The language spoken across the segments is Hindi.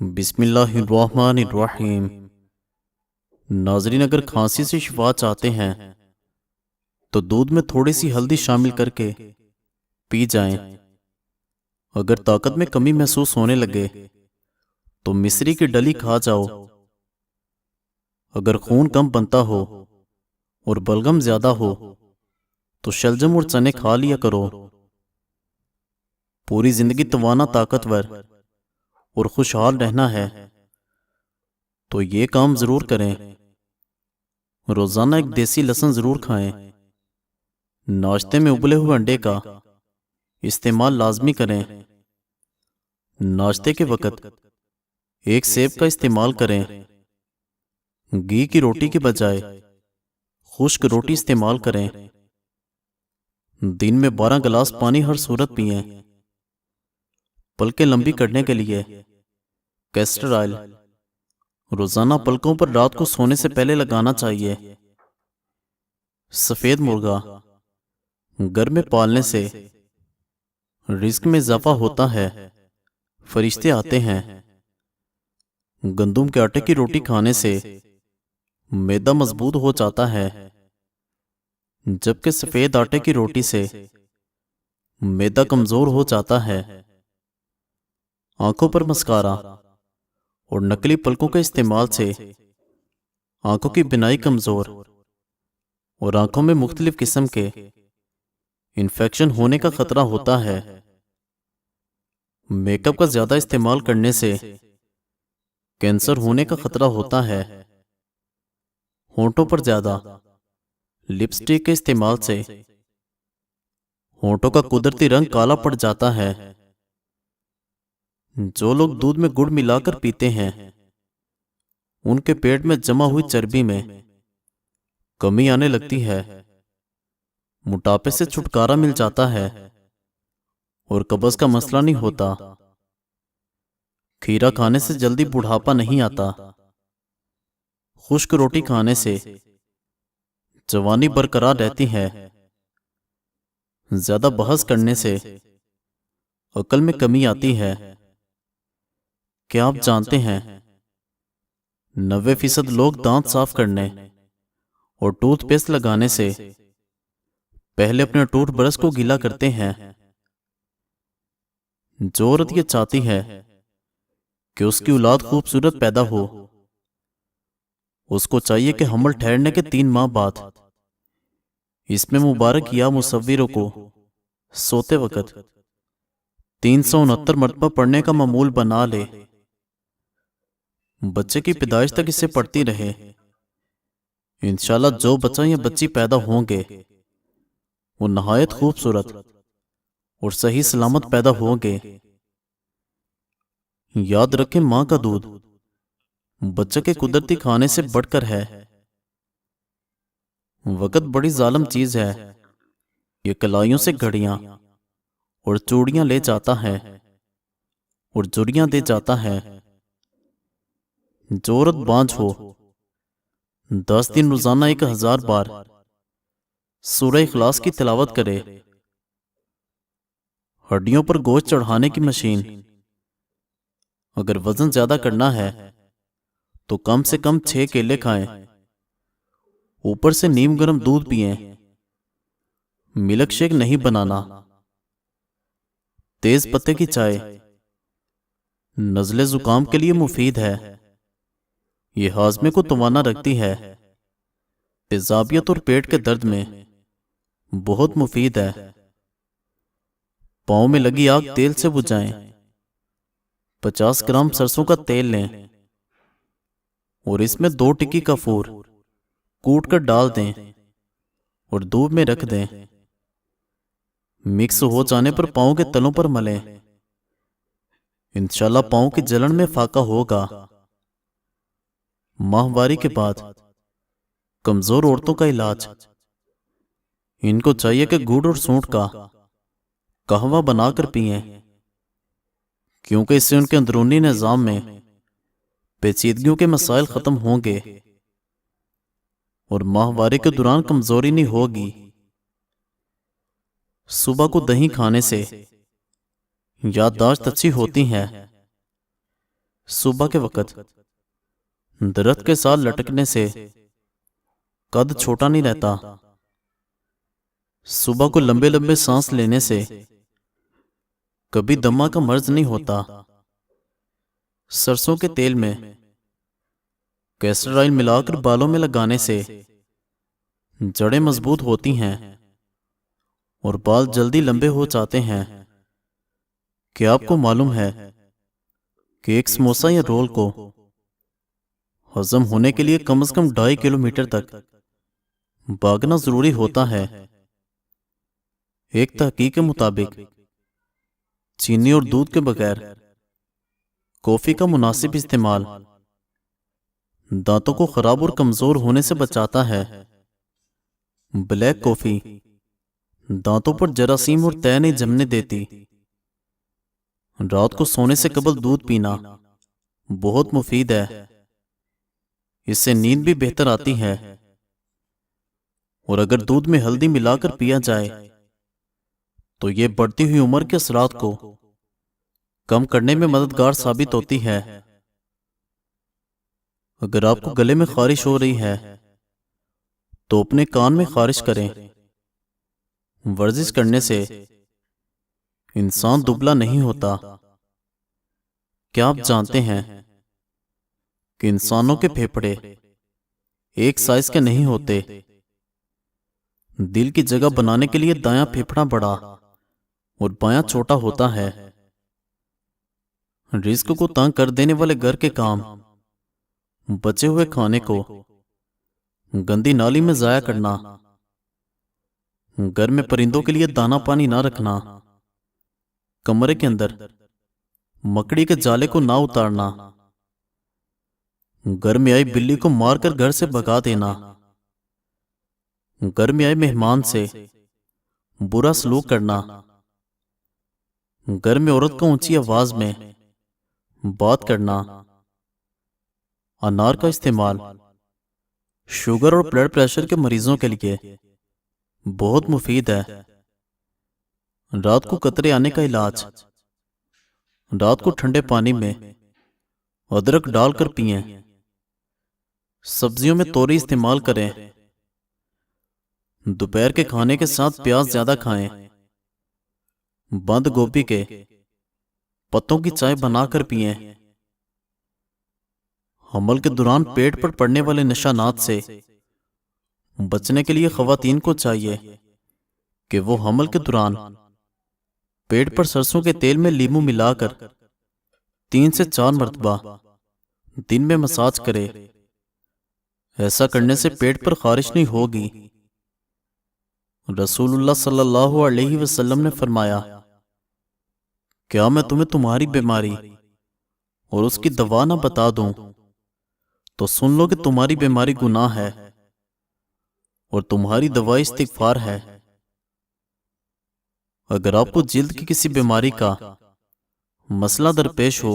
बिस्मिल्लाहिर्रहमानिर्रहीम। नाजरीन, अगर खांसी से शिफा चाहते हैं तो दूध में थोड़ी सी हल्दी शामिल करके पी जाएं। अगर ताकत में कमी महसूस होने लगे तो मिश्री की डली खा जाओ। अगर खून कम बनता हो और बलगम ज्यादा हो तो शलजम और चने खा लिया करो। पूरी जिंदगी तवाना, ताकतवर और खुशहाल रहना है तो ये काम जरूर करें। रोजाना एक देसी लहसुन जरूर खाएं। नाश्ते में उबले हुए अंडे का इस्तेमाल लाजमी करें। नाश्ते के वक्त एक सेब का इस्तेमाल करें। घी की रोटी के बजाय खुश्क रोटी इस्तेमाल करें। दिन में 12 गिलास पानी हर सूरत पिएं। पलकें लंबी करने के लिए कैस्टर ऑयल रोजाना पलकों पर रात को सोने से पहले लगाना चाहिए। सफेद मुर्गा घर में पालने से रिस्क में इजाफा होता है, फरिश्ते आते हैं। गंदुम के आटे की रोटी खाने से मैदा मजबूत हो जाता है, जबकि सफेद आटे की रोटी से मैदा कमजोर हो जाता है। आंखों पर मस्कारा और नकली पलकों के इस्तेमाल से आंखों की बिनाई कमजोर और आंखों में मुख्तलिफ किस्म के इन्फेक्शन होने का खतरा होता है। मेकअप का ज्यादा इस्तेमाल करने से कैंसर होने का खतरा होता है। होंठों पर ज्यादा लिपस्टिक के इस्तेमाल से होंठों का कुदरती रंग काला पड़ जाता है। जो लोग दूध में गुड़ मिलाकर पीते हैं उनके पेट में जमा हुई चर्बी में कमी आने लगती है, मोटापे से छुटकारा मिल जाता है और कब्ज का मसला नहीं होता। खीरा खाने से जल्दी बुढ़ापा नहीं आता। खुश्क रोटी खाने से जवानी बरकरार रहती है। ज्यादा बहस करने से अकल में कमी आती है। क्या आप जानते हैं 90% लोग दांत साफ करने और टूथपेस्ट लगाने से पहले अपने टूथब्रश को गीला करते हैं। जो औरत ये चाहती है कि उसकी औलाद खूबसूरत पैदा हो, उसको चाहिए कि हमल ठहरने के 3 माह बाद इसमें मुबारक या मुसव्विरों को सोते वक्त 369 मरतबा पढ़ने का मामूल बना ले। बच्चे की पैदाइश तक इसे पढ़ती रहे। इंशाल्लाह जो बच्चा या बच्ची पैदा होंगे वो नहायत खूबसूरत और सही सलामत पैदा होंगे। याद रखें, मां का दूध बच्चे के कुदरती खाने से बढ़कर है। वक्त बड़ी जालिम चीज है। ये कलाइयों से घड़ियां और चूड़ियां ले जाता है और जुड़ियां दे जाता है। जो औरत बांझ हो 10 दिन रोजाना 1000 बार सूरह इखलास की तिलावत करे। हड्डियों पर गोश्त चढ़ाने की मशीन। अगर वजन ज्यादा करना है तो कम से कम 6 केले खाएं। ऊपर से नीम गर्म दूध पिएं। मिल्क शेक नहीं बनाना। तेज पत्ते की चाय नज़ले जुकाम के लिए मुफीद है। ये हाजमे को तवाना रखती है। तेजाबियत और पेट के दर्द में बहुत मुफीद है। पांव में लगी आग तेल से बुझाएं। 50 ग्राम सरसों का तेल लें और इसमें 2 टिक्की कपूर कूट कर डाल दें और धूप में रख दें। मिक्स हो जाने पर पांव के तलों पर मलें। इंशाल्लाह पांव की जलन में फाका होगा। माहवारी के बाद कमजोर औरतों का इलाज। इनको चाहिए कि गुड़ और सूंठ का कहवा बनाकर पिएं, क्योंकि इससे उनके अंदरूनी निजाम में पेचीदगियों के मसाइल खत्म होंगे और माहवारी के दौरान कमजोरी नहीं होगी। सुबह को दही खाने से याददाश्त अच्छी होती है। सुबह के वक्त दरख्त के साथ लटकने से कद छोटा नहीं रहता। सुबह को लंबे लंबे सांस लेने से कभी दमा का मर्ज नहीं होता। सरसों के तेल में कैस्टर ऑयल मिलाकर बालों में लगाने से जड़ें मजबूत होती हैं और बाल जल्दी लंबे हो जाते हैं। क्या आपको मालूम है कि एक समोसा या रोल को हजम होने के लिए कम से कम 2.5 किलोमीटर तक भागना जरूरी होता है। एक तहकीक के मुताबिक चीनी और दूध के बगैर कॉफी का मुनासिब इस्तेमाल दांतों को खराब और कमजोर होने से बचाता है। ब्लैक कॉफी दांतों पर जरासीम और तय नहीं जमने देती। रात को सोने से कबल दूध पीना बहुत मुफीद है। इससे नींद भी बेहतर आती है। और अगर दूध में हल्दी मिलाकर पिया जाए तो यह बढ़ती हुई उम्र के असरात को कम करने में मददगार साबित होती है। अगर आपको गले में खारिश हो रही है तो अपने कान में खारिश करें। वर्जिश करने से इंसान दुबला नहीं होता। क्या आप जानते हैं कि इंसानों के फेफड़े एक साइज के नहीं होते। दिल की जगह बनाने के लिए दायां फेफड़ा बड़ा और बायां छोटा होता है। रिस्क को तंग कर देने वाले घर के काम, बचे हुए खाने को गंदी नाली में जाया करना, घर में परिंदों के लिए दाना पानी ना रखना, कमरे के अंदर मकड़ी के जाले को ना उतारना, घर में आई बिल्ली को मारकर घर से भगा देना, घर में आए मेहमान से बुरा सलूक करना, घर में औरत को ऊंची आवाज में बात करना। अनार का इस्तेमाल शुगर और ब्लड प्रेशर के मरीजों के लिए बहुत मुफीद है। रात को कतरे आने का इलाज, रात को ठंडे पानी में अदरक डालकर पिएं। सब्जियों में तोरी इस्तेमाल करें। दोपहर के खाने के साथ प्याज ज्यादा खाएं। बंद गोभी के पत्तों की चाय बनाकर पिएं। हमल के दौरान पेट पर पड़ने वाले निशानात से बचने के लिए खवातीन को चाहिए कि वो हमल के दौरान पेट पर सरसों के तेल में लीमू मिलाकर 3 से 4 मरतबा दिन में मसाज करे। ऐसा करने से पेट पर खारिश नहीं होगी। रसूलुल्लाह सल्लल्लाहु अलैहि वसल्लम ने फरमाया, क्या मैं तुम्हें तुम्हारी बीमारी और उसकी दवा ना बता दूं तो सुन लो कि तुम्हारी बीमारी गुनाह है और तुम्हारी दवा इस्तिगफार है। अगर आपको जिल्द की किसी बीमारी का मसला दरपेश हो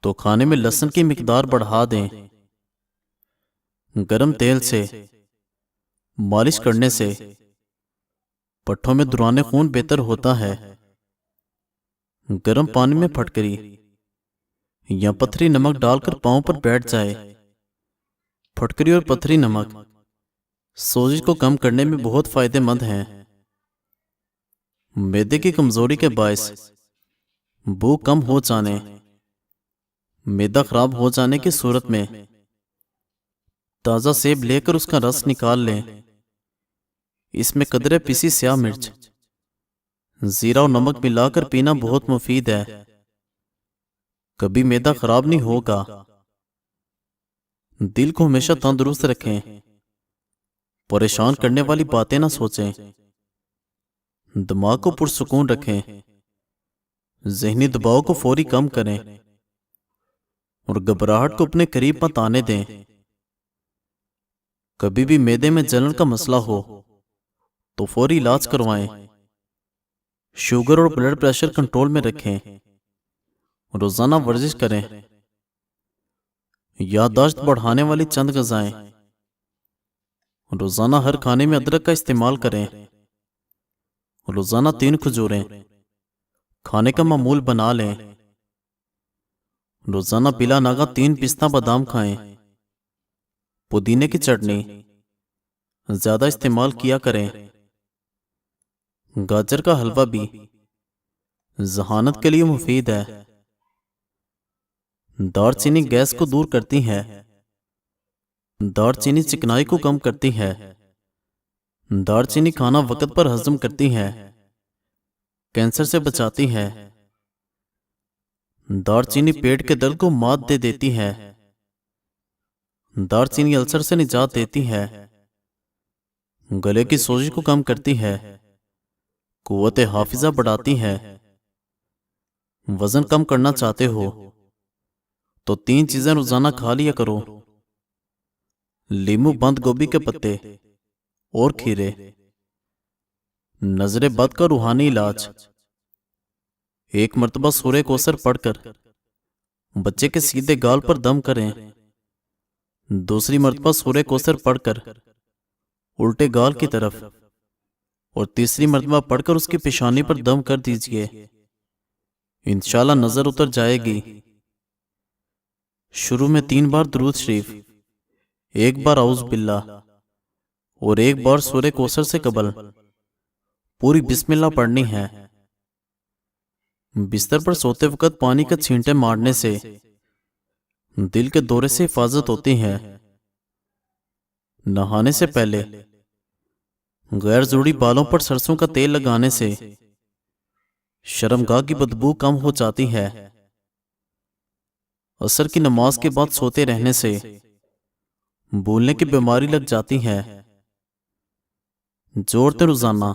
तो खाने में लहसुन की मिकदार बढ़ा दें। गरम तेल से मालिश करने से पट्ठों में दौरान खून बेहतर होता है। गर्म पानी में फटकरी या पथरी नमक डालकर पांव पर बैठ जाए। फटकरी और पथरी नमक सोजिश को कम करने में बहुत फायदेमंद हैं। मैदे की कमजोरी के बायस भूख कम हो जाने, मैदा खराब हो जाने की सूरत में ताजा सेब लेकर उसका रस निकाल लें। इसमें कदरे पिसी स्याह मिर्च, जीरा और नमक मिलाकर पीना बहुत मुफीद है। कभी मैदा खराब नहीं होगा। दिल को हमेशा तंदुरुस्त रखें। परेशान करने वाली बातें ना सोचें। दिमाग को पुरसुकून रखें। ज़हनी दबाव को फौरी कम करें और घबराहट को अपने करीब मत आने दें। कभी भी मैदे में जलन का मसला हो तो फौरी इलाज करवाएं। शुगर और ब्लड प्रेशर कंट्रोल में रखें। रोजाना वर्जिश करें। याददाश्त बढ़ाने वाली चंद ग़िज़ाएं। रोजाना हर खाने में अदरक का इस्तेमाल करें। रोजाना 3 खजूरें खाने का मामूल बना लें। रोजाना बिला नागा 3 पिस्ता बादाम खाएं। पुदीने की चटनी ज्यादा इस्तेमाल किया करें। गाजर का हलवा भी जहानत के लिए मुफीद है। दालचीनी गैस को दूर करती है। दालचीनी चिकनाई को कम करती है। दालचीनी खाना वक्त पर हजम करती है। कैंसर से बचाती है। दालचीनी पेट के दर्द को मात दे देती है। दालचीनी अल्सर से निजात देती है। गले की सोजिश को कम करती है। कुव्वत हाफिजा बढ़ाती है। वजन कम करना चाहते हो तो 3 चीजें रोजाना खा लिया करो। लीमू, बंद गोभी के पत्ते और खीरे। नजरे बद का रूहानी इलाज। 1 मर्तबा सूरह कौसर पढ़कर बच्चे के सीधे गाल पर दम करें। दूसरी मर्तबा सूरह कौसर पढ़कर उल्टे गाल की तरफ और तीसरी मर्तबा पढ़कर उसकी पेशानी पर दम कर दीजिए। इंशाल्लाह नजर उतर जाएगी। शुरू में 3 बार दुरूद शरीफ, 1 बार औज़ बिल्लाह और 1 बार सूरह कौसर से कबल पूरी बिस्मिल्लाह पढ़नी है। बिस्तर पर सोते वक्त पानी के छींटे मारने से दिल के दौरे से हिफाजत होती है। नहाने से पहले गैर जरूरी बालों पर सरसों का तेल लगाने से शर्मगाह की बदबू कम हो जाती है। असर की नमाज के बाद सोते रहने से भूलने की बीमारी लग जाती है। जो औरतें रोजाना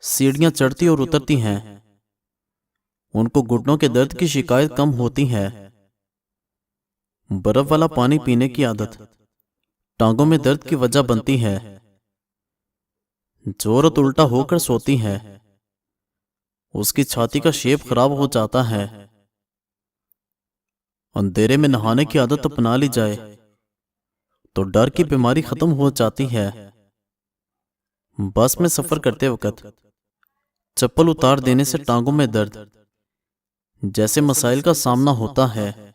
सीढ़ियां चढ़ती और उतरती हैं, उनको घुटनों के दर्द की शिकायत कम होती है। बर्फ वाला पानी पीने की आदत टांगों में दर्द की वजह बनती है। जो औरत उल्टा होकर सोती है, उसकी छाती का शेप खराब हो जाता है। अंधेरे में नहाने की आदत अपना ली जाए तो डर की बीमारी खत्म हो जाती है। बस में सफर करते वक्त चप्पल उतार देने से टांगों में दर्द जैसे मसाइल का सामना होता है।